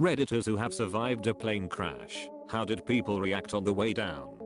Redditors who have survived a plane crash. How did people react on the way down?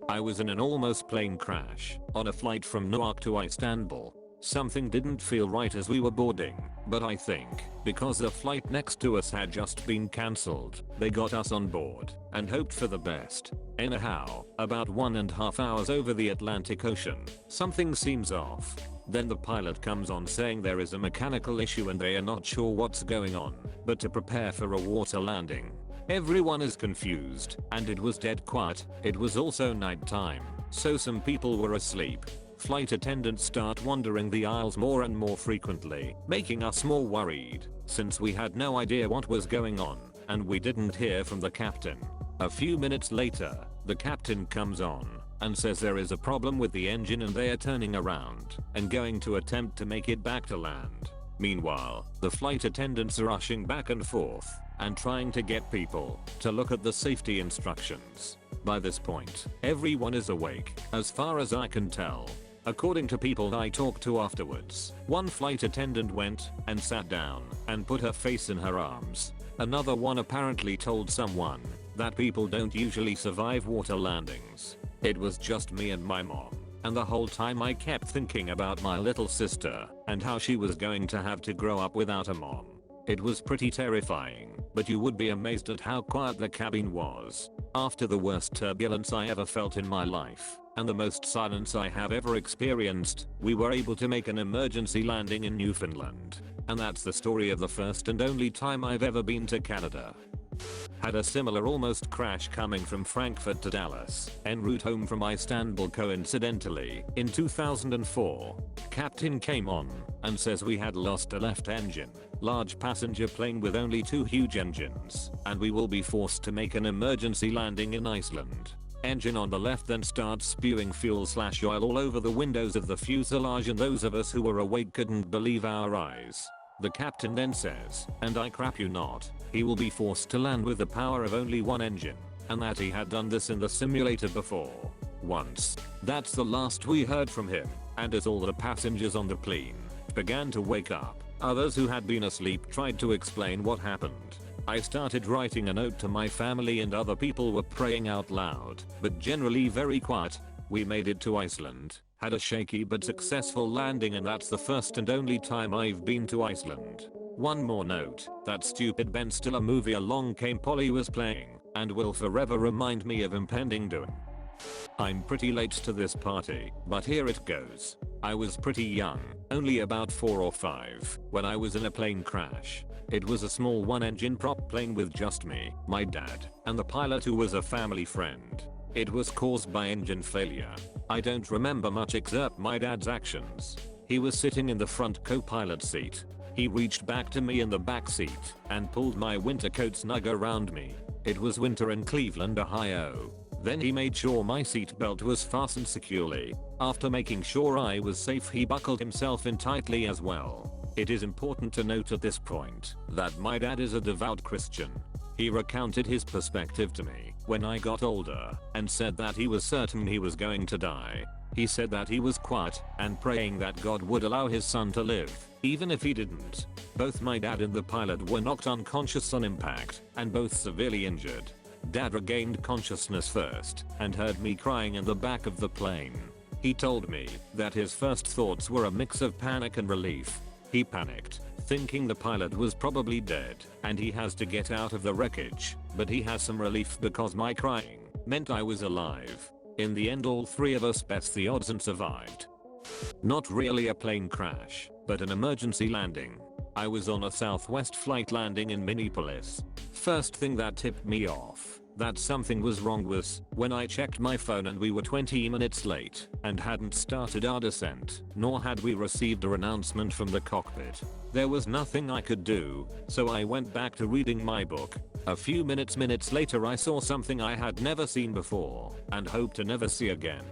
I was in an almost plane crash on a flight from Newark to Istanbul. Something didn't feel right as we were boarding, but I think because the flight next to us had just been cancelled, they got us on board and hoped for the best. Anyhow, about 1.5 hours over the Atlantic Ocean, something seems off. Then the pilot comes on saying there is a mechanical issue and they are not sure what's going on, but to prepare for a water landing. Everyone is confused, and it was dead quiet. It was also night time, so some people were asleep. Flight attendants start wandering the aisles more and more frequently, making us more worried, since we had no idea what was going on, and we didn't hear from the captain. A few minutes later, the captain comes on and says there is a problem with the engine and they are turning around and going to attempt to make it back to land. Meanwhile, the flight attendants are rushing back and forth and trying to get people to look at the safety instructions. By this point, everyone is awake, as far as I can tell. According to people I talked to afterwards, one flight attendant went and sat down and put her face in her arms. Another one apparently told someone that people don't usually survive water landings. It was just me and my mom, and the whole time I kept thinking about my little sister and how she was going to have to grow up without a mom. It was pretty terrifying, but you would be amazed at how quiet the cabin was. After the worst turbulence I ever felt in my life, and the most silence I have ever experienced, we were able to make an emergency landing in Newfoundland. And that's the story of the first and only time I've ever been to Canada. Had a similar almost crash coming from Frankfurt to Dallas, en route home from Istanbul coincidentally, in 2004. Captain came on and says we had lost a left engine, large passenger plane with only 2 huge engines, and we will be forced to make an emergency landing in Iceland. Engine on the left then starts spewing fuel/oil all over the windows of the fuselage, and those of us who were awake couldn't believe our eyes. The captain then says, and I crap you not, he will be forced to land with the power of only one engine, and that he had done this in the simulator before. Once. That's the last we heard from him, and as all the passengers on the plane began to wake up, others who had been asleep tried to explain what happened. I started writing a note to my family and other people were praying out loud, but generally very quiet. We made it to Iceland, had a shaky but successful landing, and that's the first and only time I've been to Iceland. One more note, that stupid Ben Stiller movie Along Came Polly was playing, and will forever remind me of impending doom. I'm pretty late to this party, but here it goes. I was pretty young, only about 4 or 5, when I was in a plane crash. It was a small one-engine prop plane with just me, my dad, and the pilot who was a family friend. It was caused by engine failure. I don't remember much except my dad's actions. He was sitting in the front co-pilot seat. He reached back to me in the back seat and pulled my winter coat snug around me. It was winter in Cleveland, Ohio. Then he made sure my seatbelt was fastened securely. After making sure I was safe, he buckled himself in tightly as well. It is important to note at this point that my dad is a devout Christian. He recounted his perspective to me when I got older and said that he was certain he was going to die. He said that he was quiet and praying that God would allow his son to live, even if he didn't. Both my dad and the pilot were knocked unconscious on impact and both severely injured. Dad regained consciousness first and heard me crying in the back of the plane. He told me that his first thoughts were a mix of panic and relief. He panicked, thinking the pilot was probably dead and he has to get out of the wreckage, but he has some relief because my crying meant I was alive. In the end, all 3 of us bet the odds and survived. Not really a plane crash, but an emergency landing. I was on a Southwest flight landing in Minneapolis. First thing that tipped me off that something was wrong was when I checked my phone and we were 20 minutes late and hadn't started our descent, nor had we received an announcement from the cockpit. There was nothing I could do, so I went back to reading my book. A few minutes later I saw something I had never seen before and hoped to never see again.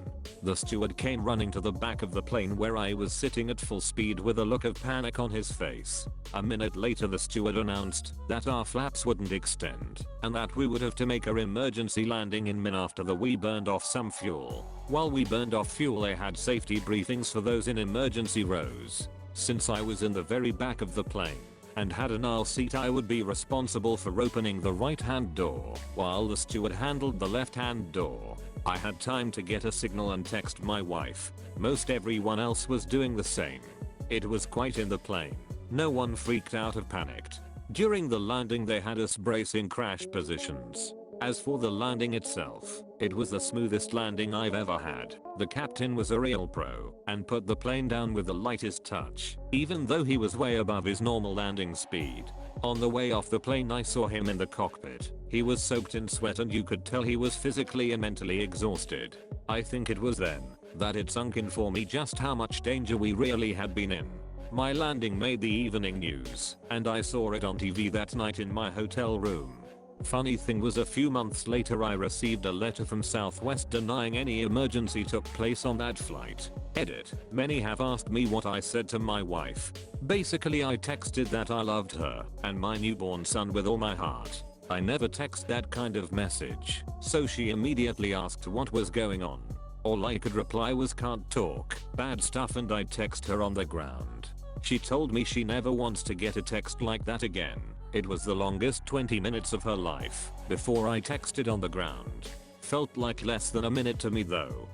The steward came running to the back of the plane where I was sitting at full speed with a look of panic on his face. A minute later the steward announced that our flaps wouldn't extend and that we would have to make our emergency landing in Min after we burned off some fuel. While we burned off fuel, they had safety briefings for those in emergency rows. Since I was in the very back of the plane and had an aisle seat. I would be responsible for opening the right hand door while the steward handled the left hand door. I had time to get a signal and text my wife. Most everyone else was doing the same. It was quiet in the plane. No one freaked out or panicked. During the landing they had us brace in crash positions. As for the landing itself, it was the smoothest landing I've ever had. The captain was a real pro and put the plane down with the lightest touch, even though he was way above his normal landing speed. On the way off the plane I saw him in the cockpit. He was soaked in sweat and you could tell he was physically and mentally exhausted. I think it was then that it sunk in for me just how much danger we really had been in. My landing made the evening news, and I saw it on TV that night in my hotel room. Funny thing was, a few months later I received a letter from Southwest denying any emergency took place on that flight. Edit. Many have asked me what I said to my wife. Basically I texted that I loved her and my newborn son with all my heart. I never text that kind of message, so she immediately asked what was going on. All I could reply was can't talk, bad stuff, and I text her on the ground. She told me she never wants to get a text like that again. It was the longest 20 minutes of her life before I texted on the ground. Felt like less than a minute to me though.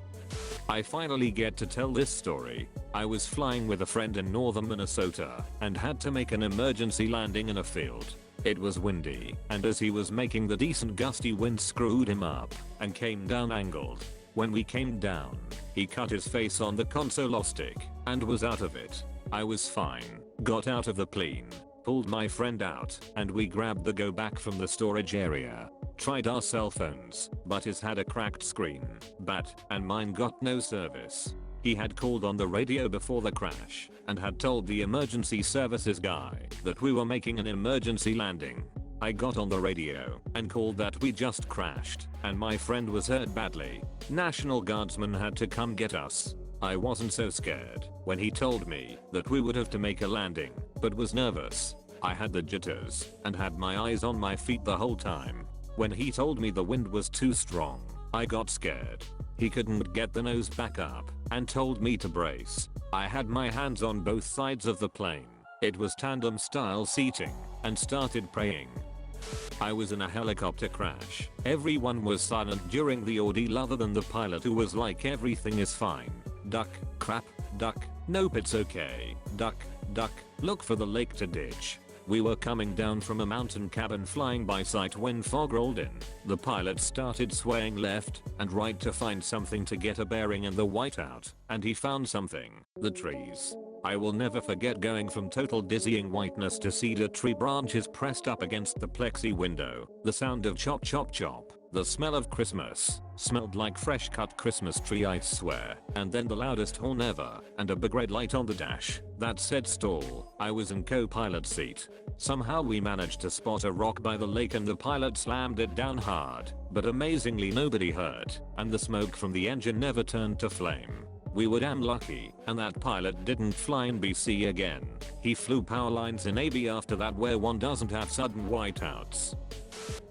I finally get to tell this story. I was flying with a friend in northern Minnesota and had to make an emergency landing in a field. It was windy, and as he was making the decent gusty wind screwed him up and came down angled. When we came down, he cut his face on the console stick and was out of it. I was fine, got out of the plane, pulled my friend out, and we grabbed the go back from the storage area. Tried our cell phones, but his had a cracked screen, and mine got no service. He had called on the radio before the crash and had told the emergency services guy that we were making an emergency landing. I got on the radio and called that we just crashed and my friend was hurt badly. National Guardsmen had to come get us. I wasn't so scared when he told me that we would have to make a landing, but was nervous. I had the jitters and had my eyes on my feet the whole time. When he told me the wind was too strong, I got scared. He couldn't get the nose back up and told me to brace. I had my hands on both sides of the plane. It was tandem style seating, and started praying. I was in a helicopter crash. Everyone was silent during the ordeal other than the pilot, who was like, everything is fine. Duck, crap, duck, nope it's okay, duck, duck, look for the lake to ditch. We were coming down from a mountain cabin flying by sight when fog rolled in. The pilot started swaying left and right to find something to get a bearing in the whiteout, and he found something. The trees. I will never forget going from total dizzying whiteness to cedar tree branches pressed up against the plexi window, the sound of chop chop chop, the smell of Christmas, smelled like fresh cut Christmas tree I swear, and then the loudest horn ever, and a big red light on the dash that said stall. I was in co-pilot seat. Somehow we managed to spot a rock by the lake and the pilot slammed it down hard, but amazingly nobody hurt, and the smoke from the engine never turned to flame. We were damn lucky, and that pilot didn't fly in BC again. He flew power lines in AB after that, where one doesn't have sudden whiteouts.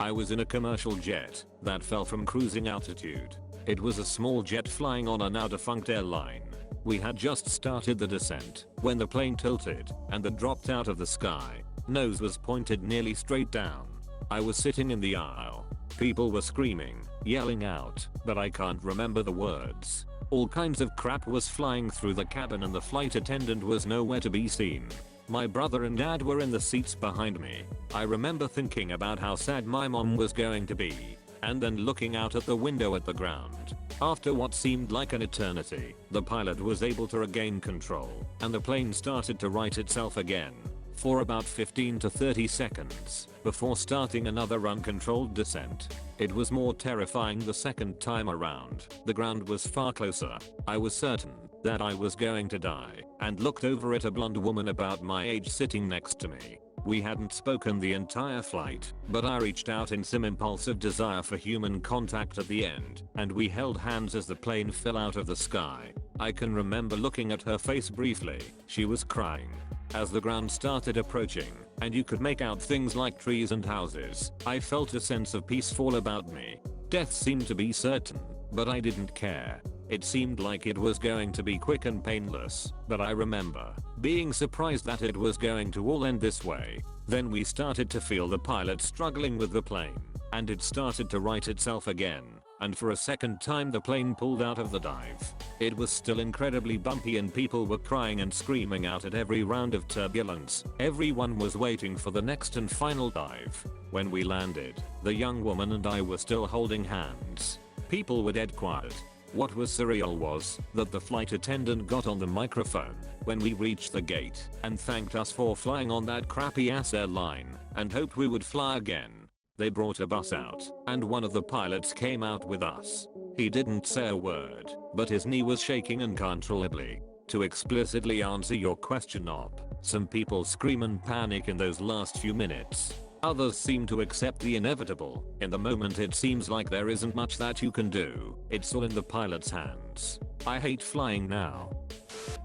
I was in a commercial jet that fell from cruising altitude. It was a small jet flying on a now defunct airline. We had just started the descent when the plane tilted and then dropped out of the sky. Nose was pointed nearly straight down. I was sitting in the aisle. People were screaming, yelling out, but I can't remember the words. All kinds of crap was flying through the cabin and the flight attendant was nowhere to be seen. My brother and dad were in the seats behind me. I remember thinking about how sad my mom was going to be, and then looking out at the window at the ground. After what seemed like an eternity, the pilot was able to regain control, and the plane started to right itself again for about 15 to 30 seconds before starting another uncontrolled descent. It was more terrifying the second time around. The ground was far closer. I was certain that I was going to die and looked over at a blonde woman about my age sitting next to me. We hadn't spoken the entire flight, but I reached out in some impulsive desire for human contact at the end, and we held hands as the plane fell out of the sky. I can remember looking at her face briefly. She was crying. As the ground started approaching, and you could make out things like trees and houses, I felt a sense of peace fall about me. Death seemed to be certain, but I didn't care. It seemed like it was going to be quick and painless, but I remember being surprised that it was going to all end this way. Then we started to feel the pilot struggling with the plane, and it started to right itself again, and for a second time the plane pulled out of the dive. It was still incredibly bumpy and people were crying and screaming out at every round of turbulence. Everyone was waiting for the next and final dive. When we landed, the young woman and I were still holding hands. People were dead quiet. What was surreal was that the flight attendant got on the microphone when we reached the gate and thanked us for flying on that crappy ass airline and hoped we would fly again. They brought a bus out and one of the pilots came out with us. He didn't say a word, but his knee was shaking uncontrollably. To explicitly answer your question, Op, some people scream and panic in those last few minutes. Others seem to accept the inevitable. In the moment it seems like there isn't much that you can do. It's all in the pilot's hands. I hate flying now.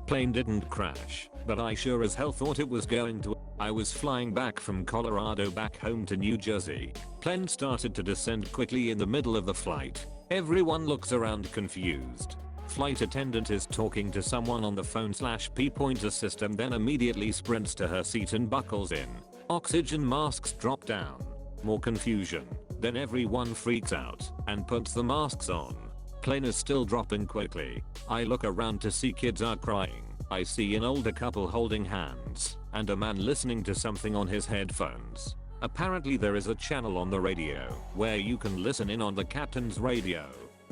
Plane didn't crash, but I sure as hell thought it was going to. I was flying back from Colorado back home to New Jersey. Plane started to descend quickly in the middle of the flight. Everyone looks around confused. Flight attendant is talking to someone on the phone/P pointer system, then immediately sprints to her seat and buckles in. Oxygen masks drop down. More confusion. Then everyone freaks out and puts the masks on. Plane is still dropping quickly. I look around to see kids are crying. I see an older couple holding hands and a man listening to something on his headphones. Apparently there is a channel on the radio where you can listen in on the captain's radio.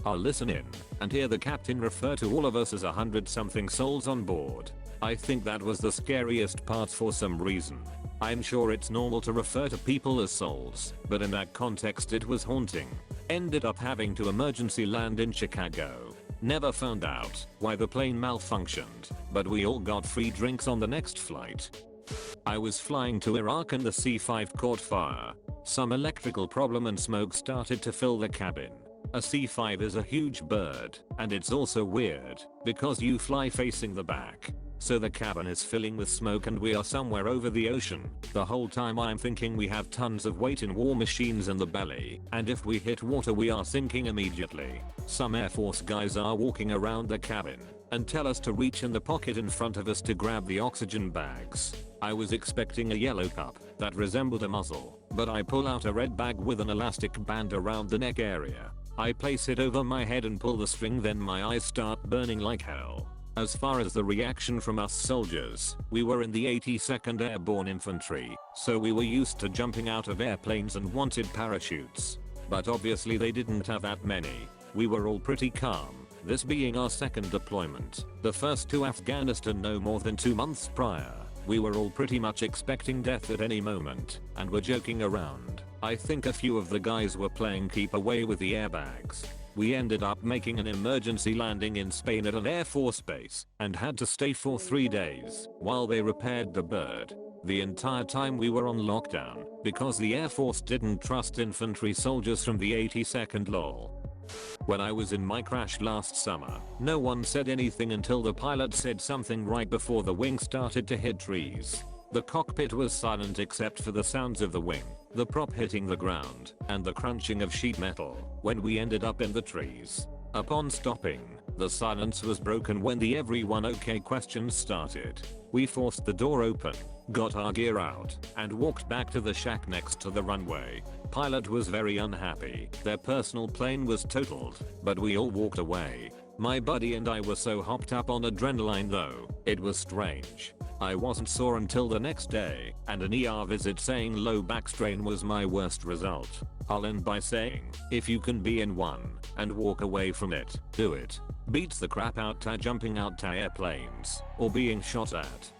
I'll listen in and hear the captain refer to all of us as 100-something souls on board. I think that was the scariest part for some reason. I'm sure it's normal to refer to people as souls, but in that context it was haunting. Ended up having to emergency land in Chicago. Never found out why the plane malfunctioned, but we all got free drinks on the next flight. I was flying to Iraq and the C5 caught fire. Some electrical problem and smoke started to fill the cabin. A C5 is a huge bird, and it's also weird because you fly facing the back. So the cabin is filling with smoke and we are somewhere over the ocean. The whole time I'm thinking we have tons of weight in war machines in the belly, and if we hit water we are sinking immediately. Some Air Force guys are walking around the cabin and tell us to reach in the pocket in front of us to grab the oxygen bags. I was expecting a yellow cup that resembled a muzzle, but I pull out a red bag with an elastic band around the neck area. I place it over my head and pull the string, then my eyes start burning like hell. As far as the reaction from us soldiers, we were in the 82nd Airborne Infantry, so we were used to jumping out of airplanes and wanted parachutes. But obviously they didn't have that many. We were all pretty calm, this being our second deployment, the first to Afghanistan no more than 2 months prior. We were all pretty much expecting death at any moment, and were joking around. I think a few of the guys were playing keep away with the airbags. We ended up making an emergency landing in Spain at an Air Force base and had to stay for 3 days while they repaired the bird. The entire time we were on lockdown because the Air Force didn't trust infantry soldiers from the 82nd lol. When I was in my crash last summer, no one said anything until the pilot said something right before the wing started to hit trees. The cockpit was silent except for the sounds of the wing, the prop hitting the ground, and the crunching of sheet metal when we ended up in the trees. Upon stopping, the silence was broken when the "everyone okay" questions started. We forced the door open, got our gear out, and walked back to the shack next to the runway. Pilot was very unhappy. Their personal plane was totaled, but we all walked away. My buddy and I were so hopped up on adrenaline though, it was strange. I wasn't sore until the next day, and an ER visit saying low back strain was my worst result. I'll end by saying, if you can be in one and walk away from it, do it. Beats the crap out jumping out airplanes or being shot at.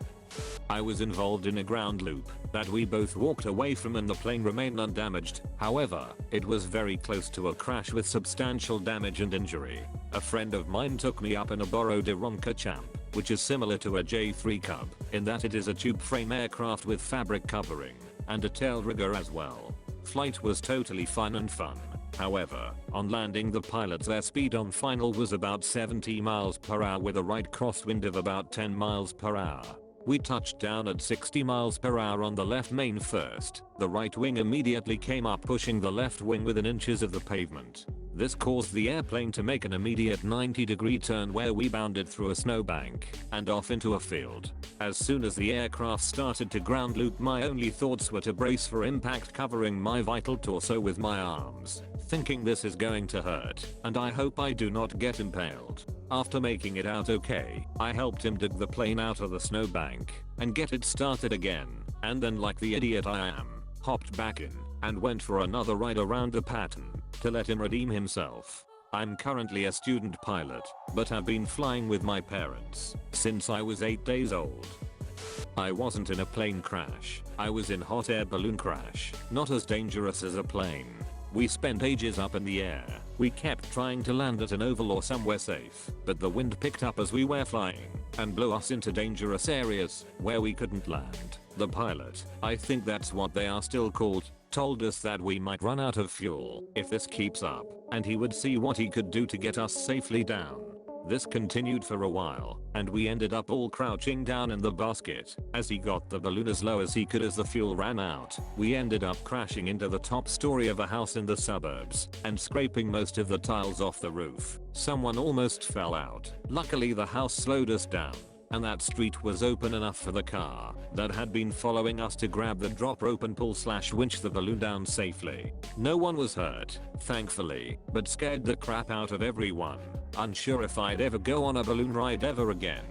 I was involved in a ground loop that we both walked away from and the plane remained undamaged. However, it was very close to a crash with substantial damage and injury. A friend of mine took me up in a borrowed Ironka Champ, which is similar to a J3 Cub in that it is a tube frame aircraft with fabric covering and a tail rigger as well. Flight was totally fun and fun. However, on landing the pilot's airspeed on final was about 70 miles per hour with a right crosswind of about 10 miles per hour. We touched down at 60 miles per hour on the left main first. The right wing immediately came up pushing the left wing within inches of the pavement. This caused the airplane to make an immediate 90-degree turn where we bounded through a snowbank and off into a field. As soon as the aircraft started to ground loop, my only thoughts were to brace for impact, covering my vital torso with my arms, thinking this is going to hurt and I hope I do not get impaled. After making it out okay, I helped him dig the plane out of the snowbank and get it started again, and then, like the idiot I am, hopped back in and went for another ride around the pattern to let him redeem himself. I'm currently a student pilot, but have been flying with my parents since I was 8 days old. I wasn't in a plane crash, I was in hot air balloon crash, not as dangerous as a plane. We spent ages up in the air. We kept trying to land at an oval or somewhere safe, but the wind picked up as we were flying and blew us into dangerous areas where we couldn't land. The pilot, I think that's what they are still called, told us that we might run out of fuel if this keeps up, and he would see what he could do to get us safely down. This continued for a while, and we ended up all crouching down in the basket as he got the balloon as low as he could as the fuel ran out. We ended up crashing into the top story of a house in the suburbs and scraping most of the tiles off the roof. Someone almost fell out. Luckily the house slowed us down, and that street was open enough for the car that had been following us to grab the drop rope and pull/winch the balloon down safely. No one was hurt, thankfully, but scared the crap out of everyone. Unsure if I'd ever go on a balloon ride ever again.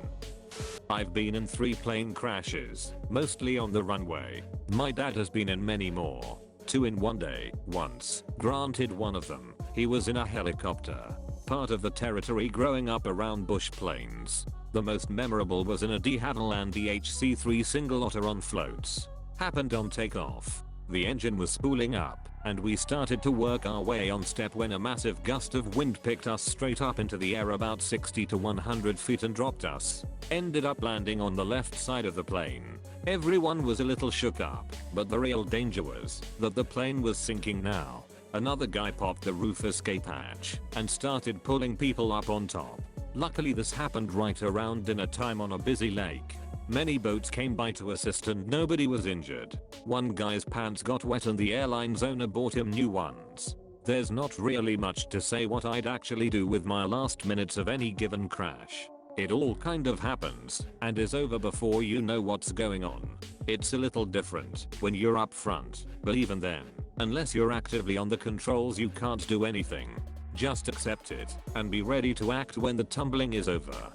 I've been in 3 plane crashes, mostly on the runway. My dad has been in many more. 2 in one day, once. Granted, one of them, he was in a helicopter. Part of the territory growing up around bush plains. The most memorable was in a de Havilland DHC-3 single otter on floats. Happened on takeoff. The engine was spooling up, and we started to work our way on step when a massive gust of wind picked us straight up into the air about 60 to 100 feet and dropped us. Ended up landing on the left side of the plane. Everyone was a little shook up, but the real danger was that the plane was sinking now. Another guy popped the roof escape hatch and started pulling people up on top. Luckily this happened right around dinner time on a busy lake. Many boats came by to assist and nobody was injured. One guy's pants got wet and the airline's owner bought him new ones. There's not really much to say what I'd actually do with my last minutes of any given crash. It all kind of happens and is over before you know what's going on. It's a little different when you're up front, but even then, unless you're actively on the controls, you can't do anything. Just accept it and be ready to act when the tumbling is over.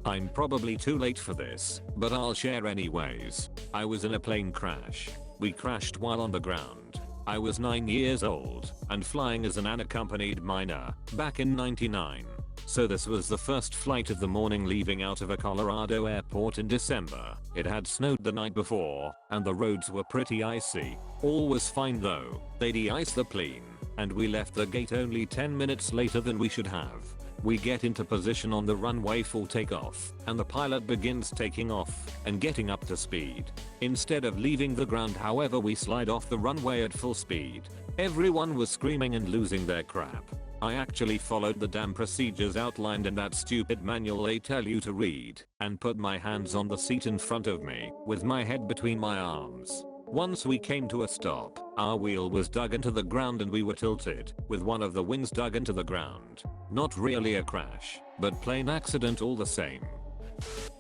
I'm probably too late for this, but I'll share anyways. I was in a plane crash. We crashed while on the ground. I was 9 years old and flying as an unaccompanied minor back in '99. So this was the first flight of the morning, leaving out of a Colorado airport in December. It had snowed the night before and the roads were pretty icy. All was fine though. They de-iced the plane and we left the gate only 10 minutes later than we should have. We get into position on the runway for takeoff, and the pilot begins taking off and getting up to speed. Instead of leaving the ground, however, we slide off the runway at full speed. Everyone was screaming and losing their crap. I actually followed the damn procedures outlined in that stupid manual they tell you to read, and put my hands on the seat in front of me, with my head between my arms. Once we came to a stop, our wheel was dug into the ground and we were tilted, with one of the wings dug into the ground. Not really a crash, but plane accident all the same.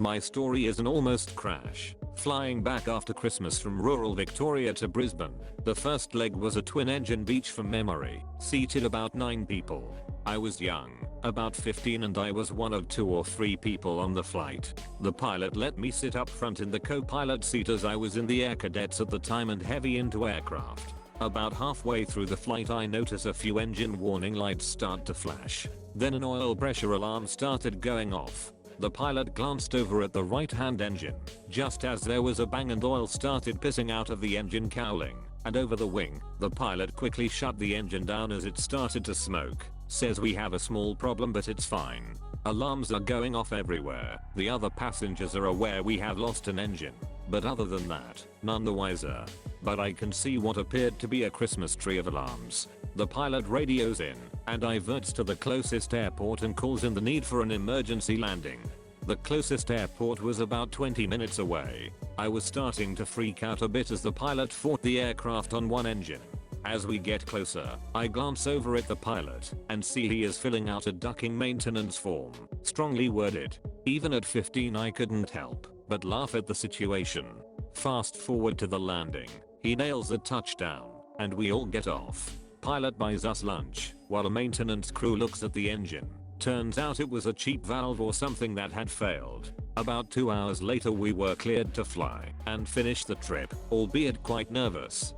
My story is an almost crash. Flying back after Christmas from rural Victoria to Brisbane. The first leg was a twin-engine beach from memory, seated about 9 people. I was young, about 15, and I was one of 2 or 3 people on the flight. The pilot let me sit up front in the co-pilot seat as I was in the Air Cadets at the time and heavy into aircraft. About halfway through the flight I notice a few engine warning lights start to flash. Then an oil pressure alarm started going off. The pilot glanced over at the right-hand engine, just as there was a bang and oil started pissing out of the engine cowling, and over the wing. The pilot quickly shut the engine down as it started to smoke. Says we have a small problem but it's fine. Alarms are going off everywhere. The other passengers are aware we have lost an engine, but other than that, none the wiser. But I can see what appeared to be a Christmas tree of alarms. The pilot radios in and diverts to the closest airport and calls in the need for an emergency landing. The closest airport was about 20 minutes away. I was starting to freak out a bit as the pilot fought the aircraft on one engine. As we get closer, I glance over at the pilot and see he is filling out a ducking maintenance form, strongly worded. Even at 15 I couldn't help but laugh at the situation. Fast forward to the landing, he nails a touchdown, and we all get off. Pilot buys us lunch, while a maintenance crew looks at the engine. Turns out it was a cheap valve or something that had failed. About 2 hours later we were cleared to fly and finish the trip, albeit quite nervous.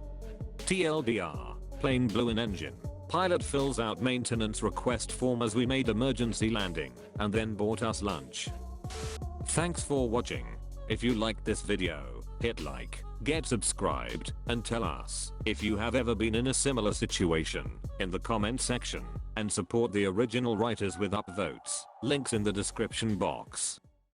TLDR, plane blew an engine. Pilot fills out maintenance request form as we made emergency landing, and then bought us lunch. Thanks for watching. If you liked this video, hit like, get subscribed, and tell us if you have ever been in a similar situation in the comment section, and support the original writers with upvotes. Links in the description box.